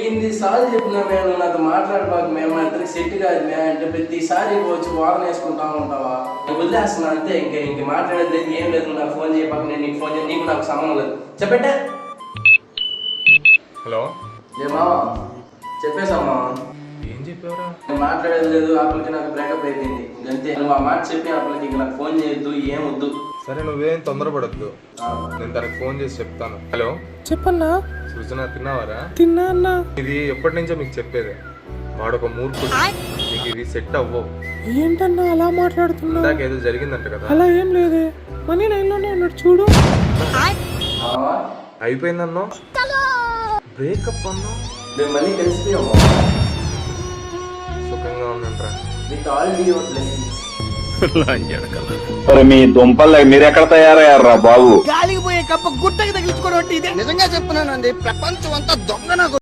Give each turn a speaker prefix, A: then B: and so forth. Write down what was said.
A: వెయ్యింది సార్లు చెప్పినా మేము నాతో మాట్లాడబాకు మేము ఇద్దరికి సెట్ కాదు మే అంటే ప్రతిసారి వచ్చి వాదన వేసుకుంటా ఉంటావా వదిలేస్తున్నా అంతే ఇంక మాట్లాడేది లేదు ఏం లేదు నాకు ఫోన్ చేయబాక నేను నీకు ఫోన్ చేయ నీకు నాకు సంబంధం లేదు చెప్పంటే
B: హలో
A: మావా చెప్పేసామా
B: ఏం చెప్పావురా?
A: నేను మాట్లాడేది లేదు అప్పటికి నాకు బ్రేకప్ అయిపోయింది అంతే నువ్వు ఆ మాట చెప్పి అప్పటికి ఇంక నాకు ఫోన్ చేయొద్దు ఏం వద్దు
B: సరే నువ్వేం తొందరపడద్దు, నేను తనకు ఫోన్ చేసి చెప్తాను. హలో
C: చెప్పన్నా.
B: సృజన తిన్నావారా?
C: తిన్నా అన్నా.
B: ఇది ఎప్పటి నుంచో మీకు చెప్పేది, వాడొక మూర్ఖుడు, నీకు ఇది సెట్ అవ్వవు.
C: ఏంటన్నా అలా మాట్లాడుతున్నా?
B: ఇందాక ఏదో జరిగిందంట కదా?
C: అలా ఏం లేదే, మనీ లైన్లోనే ఉన్నాడు చూడు.
B: అయిపోయిందన్నో, బ్రేకప్ అన్నో,
A: మేము మళ్ళీ కలిసిపోయాము
B: సుఖంగా ఉందంట్రా.
A: With all your blessings.
D: మీ దుంపలు మీరు ఎక్కడ తయారయ్యారా బాబు?
E: గాలికి పోయే కప్ప గుట్టకి తగిలించుకోవడం ఇదే. నిజంగా చెప్తున్నానండి, ప్రపంచం అంతా దొంగ నాకు.